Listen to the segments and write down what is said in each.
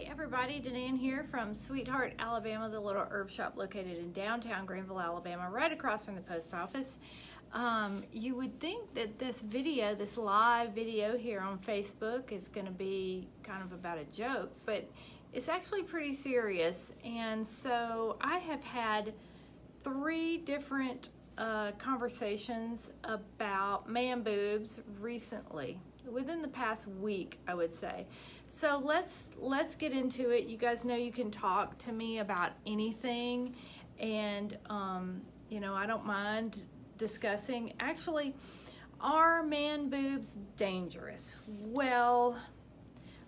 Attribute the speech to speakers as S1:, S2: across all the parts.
S1: Hey everybody, Danann here from Sweetheart, Alabama, the little herb shop located in downtown Greenville, Alabama, right across from the post office. You would think that this video, this live video here on Facebook is going to be kind of about a joke, but it's actually pretty serious. And so I have had 3 different conversations about man boobs recently, within the past week, I would say. So let's get into it. You guys know you can talk to me about anything, and you know, I don't mind discussing. Actually, are man boobs dangerous? Well,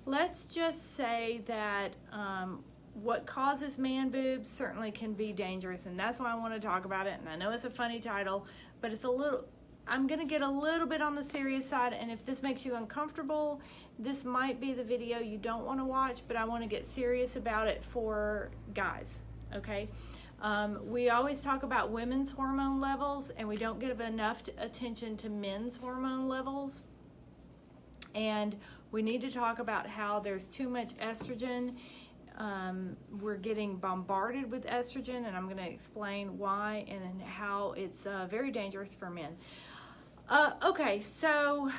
S1: let's just say that what causes man boobs certainly can be dangerous, and that's why I want to talk about it. And I know it's a funny title, but it's a little, I'm going to get a little bit on the serious side, and if this makes you uncomfortable, this might be the video you don't want to watch, but I want to get serious about it for guys, okay? We always talk about women's hormone levels, and we don't give enough attention to men's hormone levels. And we need to talk about how there's too much estrogen. We're getting bombarded with estrogen, and I'm going to explain why and how it's very dangerous for men. Okay, so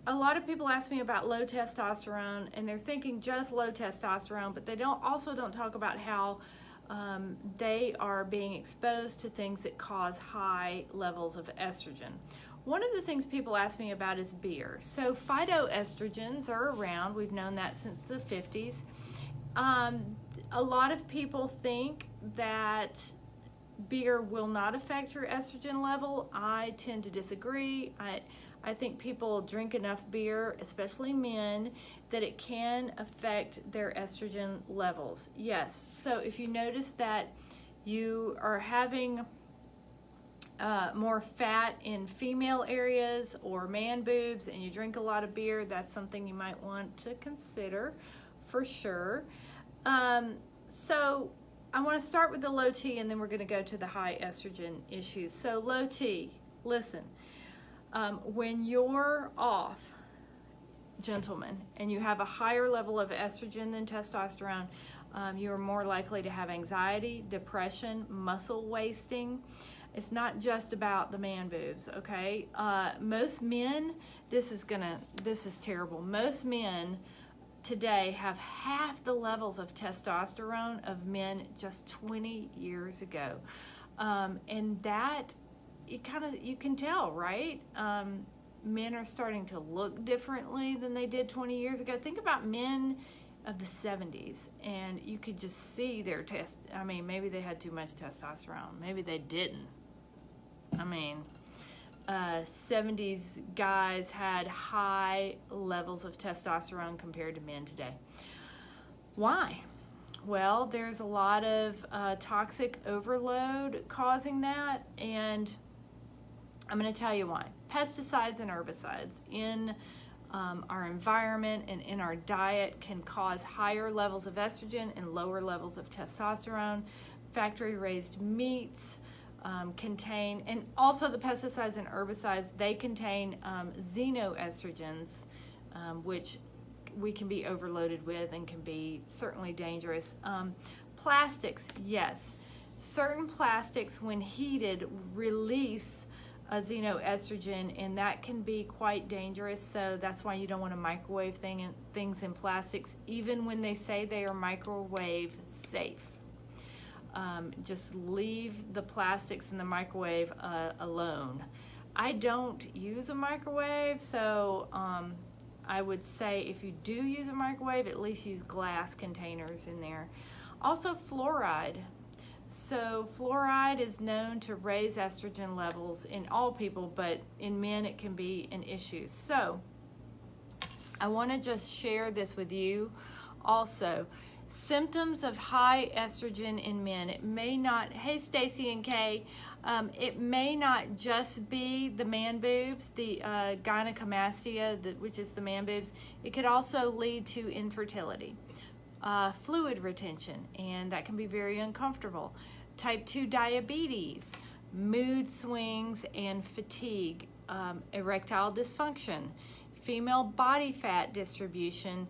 S1: a lot of people ask me about low testosterone, and they're thinking just low testosterone, but they also don't talk about how they are being exposed to things that cause high levels of estrogen. One of the things people ask me about is beer. So phytoestrogens are around. We've known that since the 50s. A lot of people think that beer will not affect your estrogen level. I tend to disagree. I think people drink enough beer, especially men, that it can affect their estrogen levels. Yes, so if you notice that you are having more fat in female areas or man boobs and you drink a lot of beer, that's something you might want to consider for sure. So I want to start with the low T, and then we're going to go to the high estrogen issues. So low T, listen, when you're off, gentlemen, and you have a higher level of estrogen than testosterone, you're more likely to have anxiety, depression, muscle wasting. It's not just about the man boobs, okay? Most men, this is terrible. Most men today have half the levels of testosterone of men just 20 years ago. And that, you can tell, right? Men are starting to look differently than they did 20 years ago. Think about men of the 70s, and you could just see their maybe they had too much testosterone. Maybe they didn't. 70s guys had high levels of testosterone compared to men today. Why? Well, there's a lot of toxic overload causing that, and I'm going to tell you why. Pesticides and herbicides in our environment and in our diet can cause higher levels of estrogen and lower levels of testosterone. Factory-raised meats contain, and also the pesticides and herbicides, they contain xenoestrogens, which we can be overloaded with and can be certainly dangerous. Plastics, yes. Certain plastics, when heated, release a xenoestrogen, and that can be quite dangerous. So that's why you don't want to microwave things in plastics, even when they say they are microwave safe. Just leave the plastics in the microwave alone. I don't use a microwave, so I would say if you do use a microwave, at least use glass containers in there. Also, fluoride. So fluoride is known to raise estrogen levels in all people, but in men it can be an issue. So I want to just share this with you also. Symptoms of high estrogen in men. It may not, hey Stacy and Kay, it may not just be the man boobs, the gynecomastia, which is the man boobs. It could also lead to infertility, fluid retention, and that can be very uncomfortable. Type 2 diabetes, mood swings and fatigue, erectile dysfunction, female body fat distribution,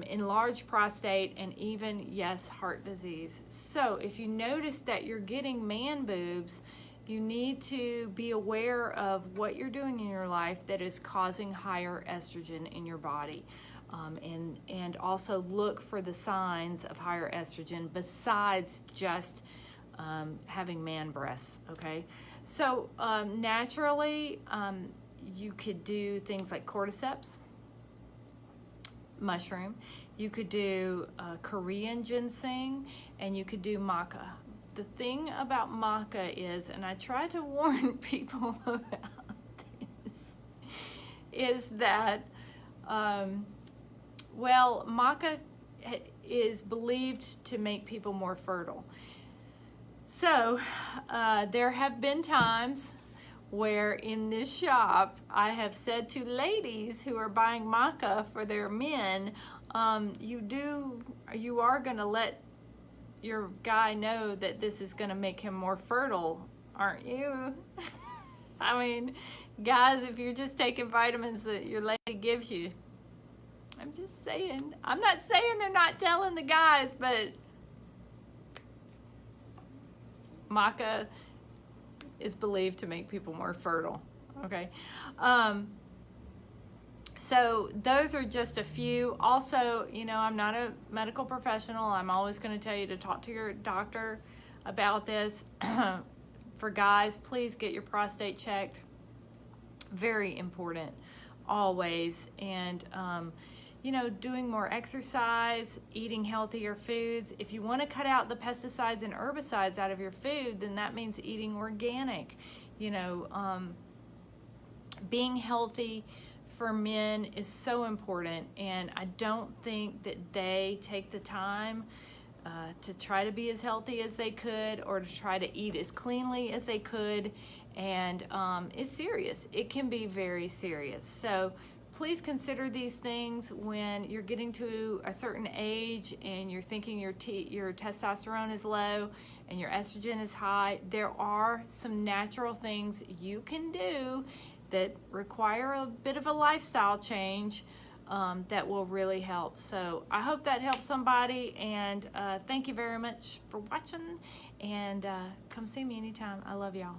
S1: enlarged prostate, and even, yes, heart disease. So if you notice that you're getting man boobs, you need to be aware of what you're doing in your life that is causing higher estrogen in your body. And also look for the signs of higher estrogen besides just having man breasts, okay? So naturally, you could do things like cordyceps, mushroom. You could do Korean ginseng, and you could do maca. The thing about maca is, and I try to warn people about this, is that, well, maca is believed to make people more fertile. So there have been times where in this shop I have said to ladies who are buying maca for their men, you are going to let your guy know that this is going to make him more fertile, aren't you? I mean, guys, if you're just taking vitamins that your lady gives you, I'm just saying. I'm not saying they're not telling the guys, but maca is believed to make people more fertile, okay? So those are just a few. Also, you know, I'm not a medical professional. I'm always going to tell you to talk to your doctor about this. For guys, please get your prostate checked. Very important, always. And, you know, doing more exercise, eating healthier foods. If you want to cut out the pesticides and herbicides out of your food, then that means eating organic. You know, being healthy for men is so important, and I don't think that they take the time to try to be as healthy as they could, or to try to eat as cleanly as they could, and it's serious. It can be very serious. So please consider these things when you're getting to a certain age and you're thinking your testosterone is low and your estrogen is high. There are some natural things you can do that require a bit of a lifestyle change that will really help. So I hope that helps somebody, and thank you very much for watching, and come see me anytime. I love y'all.